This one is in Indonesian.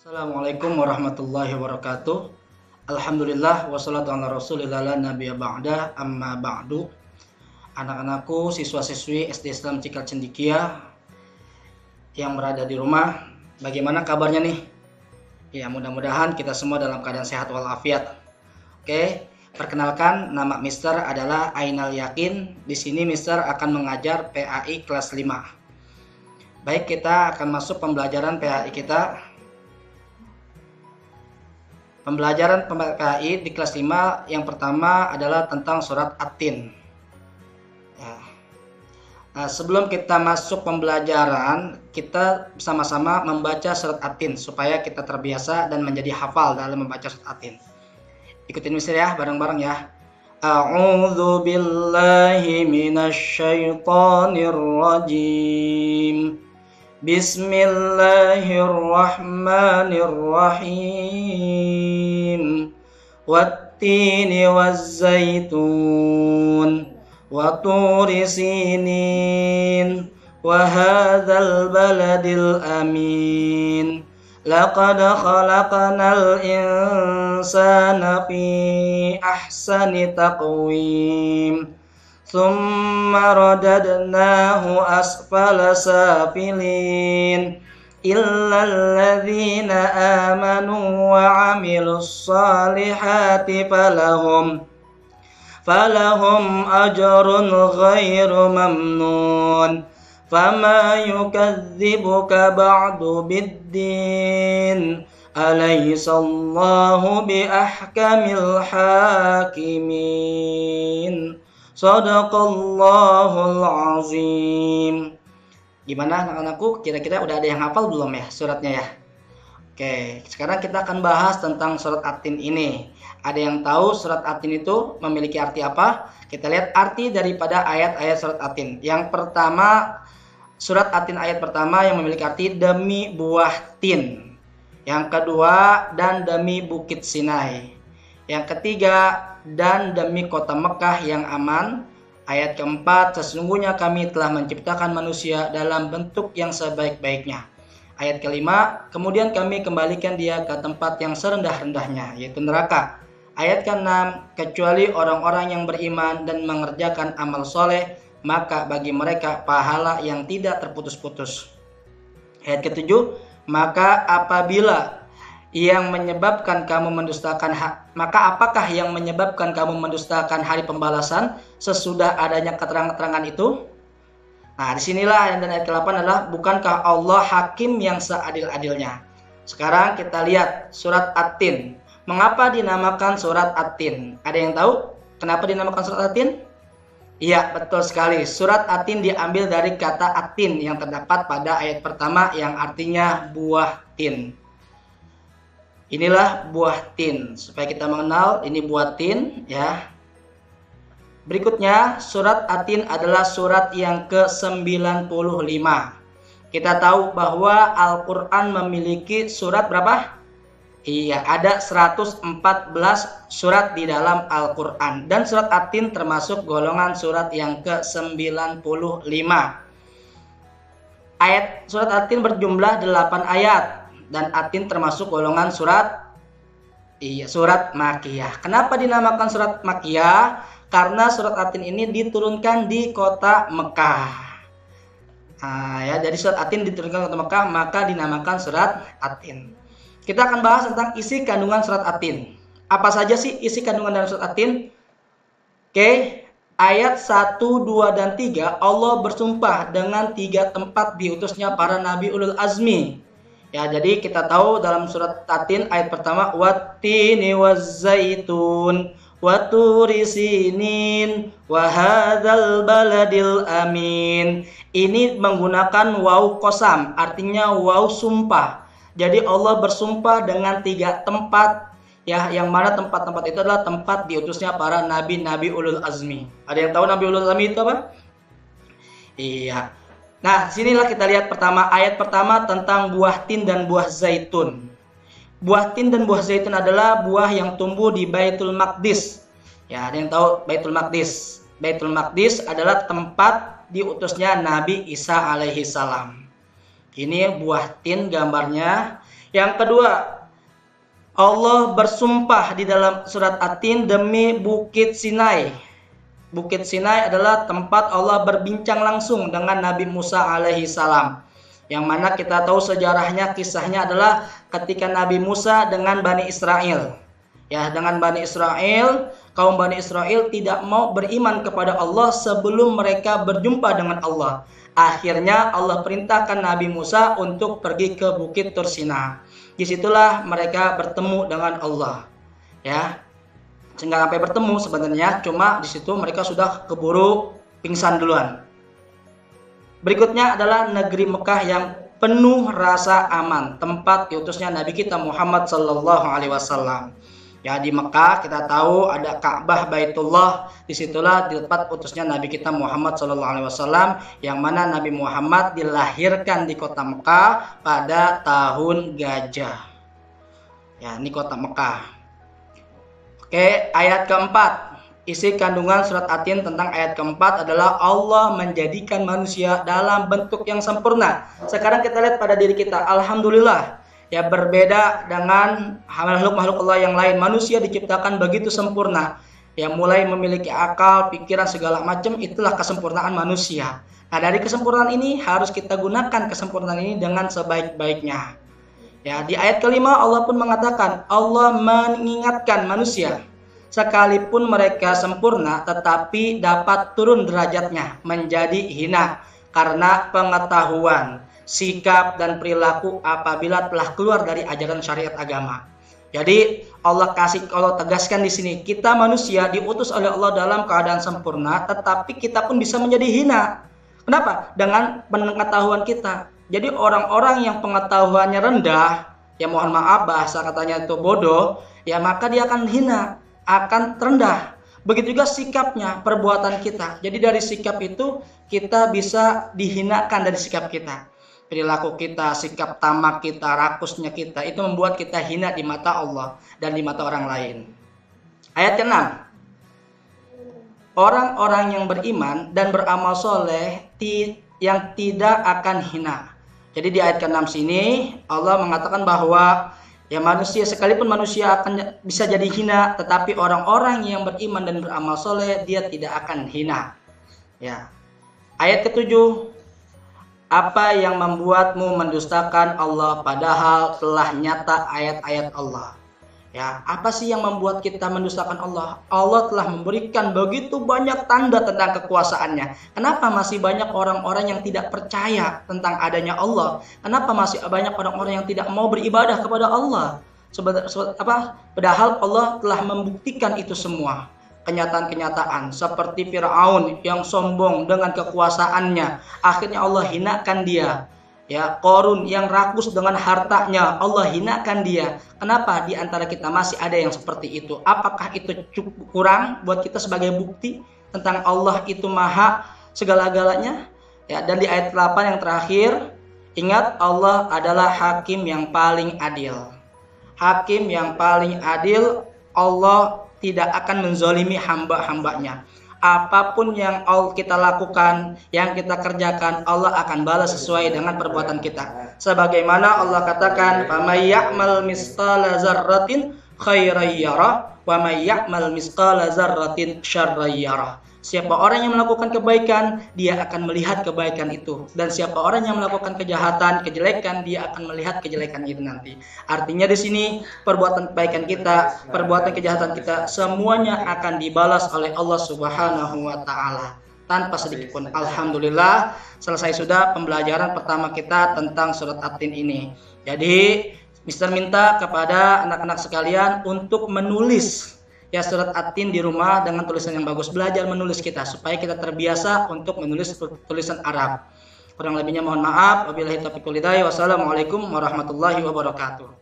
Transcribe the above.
Assalamualaikum warahmatullahi wabarakatuh. Alhamdulillah wassalatu ala rasulillah la nabiyya ba'da amma ba'du. Anak-anakku, siswa-siswi SD Islam Cikal Cendikia yang berada di rumah, bagaimana kabarnya nih? Ya, mudah-mudahan kita semua dalam keadaan sehat walafiat. Oke, perkenalkan, nama Mister adalah Ainal Yakin. Di sini Mister akan mengajar PAI kelas 5. Baik, kita akan masuk pembelajaran PAI kita. Pembelajaran PAI di kelas 5 yang pertama adalah tentang surat At-Tin. Ya. Nah, sebelum kita masuk pembelajaran, kita sama-sama membaca surat At-Tin supaya kita terbiasa dan menjadi hafal dalam membaca surat At-Tin. Ikutin Mister ya, bareng-bareng ya. A'udzu billahi minasyaitonir rajim. Bismillahirrahmanirrahim. Wattini wazzaitun wa turi sinin wa hadzal baladil amin. Laqad khalaqnal insana fi ahsani taqwim. Tsumma radadnahu asfala safilin illal ladzina amanu wa 'amilus solihati falahum ajrun ghairu mamnun. Fama yukadzibuka ba'du biddin alaysallahu bi ahkamil hakimin. Shadaqallahul azim. Gimana anak-anakku? Kira-kira udah ada yang hafal belum ya suratnya ya? Oke, sekarang kita akan bahas tentang surat At-Tin ini. Ada yang tahu surat At-Tin itu memiliki arti apa? Kita lihat arti daripada ayat-ayat surat At-Tin. Yang pertama, surat At-Tin ayat pertama yang memiliki arti demi buah tin. Yang kedua, dan demi bukit Sinai. Yang ketiga, dan demi kota Mekah yang aman. Ayat keempat, sesungguhnya kami telah menciptakan manusia dalam bentuk yang sebaik-baiknya. Ayat kelima, kemudian kami kembalikan dia ke tempat yang serendah-rendahnya, yaitu neraka. Ayat keenam, kecuali orang-orang yang beriman dan mengerjakan amal soleh, maka bagi mereka pahala yang tidak terputus-putus. Ayat ketujuh, maka apakah yang menyebabkan kamu mendustakan hari pembalasan sesudah adanya keterangan-keterangan itu? Nah, disinilah dan ayat ke-8 adalah bukankah Allah hakim yang seadil-adilnya. Sekarang kita lihat surat At-Tin. Mengapa dinamakan surat At-Tin? Ada yang tahu kenapa dinamakan surat At-Tin? Iya, betul sekali. Surat At-Tin diambil dari kata At-Tin yang terdapat pada ayat pertama yang artinya buah tin. Inilah buah tin. Supaya kita mengenal ini buah tin ya. Berikutnya surat At-Tin adalah surat yang ke-95. Kita tahu bahwa Al-Quran memiliki surat berapa? Iya, ada 114 surat di dalam Al-Quran. Dan surat At-Tin termasuk golongan surat yang ke-95. Surat At-Tin berjumlah 8 ayat. Dan At-Tin termasuk golongan surat Makkiyah. Kenapa dinamakan surat Makkiyah? Karena surat At-Tin ini diturunkan di kota Mekah. Jadi surat At-Tin diturunkan di kota Mekah, maka dinamakan surat At-Tin. Kita akan bahas tentang isi kandungan surat At-Tin. Apa saja sih isi kandungan dalam surat At-Tin? Oke, ayat 1, 2, dan 3 Allah bersumpah dengan 3 tempat diutusnya para nabi ulul azmi. Ya, jadi kita tahu dalam surat At-Tin ayat pertama wattini wazzaitun wa turi sinin wa hadzal baladil amin. Ini menggunakan waw qasam, artinya waw sumpah. Jadi Allah bersumpah dengan 3 tempat ya, yang mana tempat-tempat itu adalah tempat diutusnya para nabi-nabi ulul azmi. Ada yang tahu nabi ulul azmi itu apa? Iya. Nah, sinilah kita lihat ayat pertama tentang buah tin dan buah zaitun. Buah tin dan buah zaitun adalah buah yang tumbuh di Baitul Maqdis. Ya, ada yang tahu Baitul Maqdis? Baitul Maqdis adalah tempat diutusnya Nabi Isa alaihi salam. Ini buah tin gambarnya. Yang kedua, Allah bersumpah di dalam surat At-Tin demi Bukit Sinai. Bukit Sinai adalah tempat Allah berbincang langsung dengan Nabi Musa alaihi salam. Yang mana kita tahu sejarahnya, kisahnya adalah ketika Nabi Musa dengan Bani Israel. Ya, dengan Bani Israel, kaum Bani Israel tidak mau beriman kepada Allah sebelum mereka berjumpa dengan Allah. Akhirnya Allah perintahkan Nabi Musa untuk pergi ke Bukit Tursina. Disitulah mereka bertemu dengan Allah. Ya, sehingga sampai bertemu sebenarnya, cuma di situ mereka sudah keburu pingsan duluan. Berikutnya adalah negeri Mekah yang penuh rasa aman, tempat diutusnya Nabi kita Muhammad sallallahu alaihi wasallam. Ya, di Mekah kita tahu ada Ka'bah Baitullah, disitulah di tempat utusnya Nabi kita Muhammad sallallahu alaihi wasallam, yang mana Nabi Muhammad dilahirkan di kota Mekah pada tahun gajah. Ya, ini kota Mekah. Oke, ayat keempat. Isi kandungan surat At-Tin tentang ayat keempat adalah Allah menjadikan manusia dalam bentuk yang sempurna. Sekarang kita lihat pada diri kita. Alhamdulillah, ya, berbeda dengan makhluk-makhluk Allah yang lain. Manusia diciptakan begitu sempurna. Ya, mulai memiliki akal, pikiran, segala macam, itulah kesempurnaan manusia. Nah, dari kesempurnaan ini harus kita gunakan kesempurnaan ini dengan sebaik-baiknya. Ya, di ayat kelima Allah pun mengatakan, Allah mengingatkan manusia, sekalipun mereka sempurna tetapi dapat turun derajatnya menjadi hina karena pengetahuan, sikap dan perilaku apabila telah keluar dari ajaran syariat agama. Jadi Allah tegaskan di sini, kita manusia diutus oleh Allah dalam keadaan sempurna, tetapi kita pun bisa menjadi hina. Kenapa? Dengan pengetahuan kita. Jadi orang-orang yang pengetahuannya rendah, ya mohon maaf bahasa katanya itu bodoh, ya maka dia akan hina, akan terendah. Begitu juga sikapnya, perbuatan kita. Jadi dari sikap itu kita bisa dihinakan dari sikap kita. Perilaku kita, sikap tamak kita, rakusnya kita, itu membuat kita hina di mata Allah dan di mata orang lain. Ayat ke-6. Orang-orang yang beriman dan beramal soleh yang tidak akan hina. Jadi di ayat ke-6 sini Allah mengatakan bahwa ya manusia, sekalipun manusia akan bisa jadi hina, tetapi orang-orang yang beriman dan beramal soleh dia tidak akan hina. Ya. Ayat ke-7. Apa yang membuatmu mendustakan Allah padahal telah nyata ayat-ayat Allah? Ya, apa sih yang membuat kita mendustakan Allah? Allah telah memberikan begitu banyak tanda tentang kekuasaannya. Kenapa masih banyak orang-orang yang tidak percaya tentang adanya Allah? Kenapa masih banyak orang-orang yang tidak mau beribadah kepada Allah? Padahal Allah telah membuktikan itu semua. Kenyataan-kenyataan seperti Firaun yang sombong dengan kekuasaannya, akhirnya Allah hinakan dia. Ya, Qarun yang rakus dengan hartanya, Allah hinakan dia. Kenapa di antara kita masih ada yang seperti itu? Apakah itu cukup kurang buat kita sebagai bukti tentang Allah itu maha segala-galanya? Ya, dan di ayat 8 yang terakhir, ingat Allah adalah hakim yang paling adil. Hakim yang paling adil, Allah tidak akan menzolimi hamba-hambanya. Apapun yang kita lakukan, yang kita kerjakan, Allah akan balas sesuai dengan perbuatan kita. Sebagaimana Allah katakan, "Faman ya'mal misqala dzarratin khairan yarah, wa may ya'mal misqala dzarratin syarran yarah." Siapa orang yang melakukan kebaikan, dia akan melihat kebaikan itu. Dan siapa orang yang melakukan kejahatan, kejelekan, dia akan melihat kejelekan itu nanti. Artinya di sini perbuatan kebaikan kita, perbuatan kejahatan kita, semuanya akan dibalas oleh Allah Subhanahu wa taala tanpa sedikit pun. Alhamdulillah, selesai sudah pembelajaran pertama kita tentang surat At-Tin ini. Jadi, Mister minta kepada anak-anak sekalian untuk menulis ya surat At-Tin di rumah dengan tulisan yang bagus. Belajar menulis kita supaya kita terbiasa untuk menulis tulisan Arab. Kurang lebihnya mohon maaf. Wabillahi taufiq wal hidayah. Wassalamualaikum warahmatullahi wabarakatuh.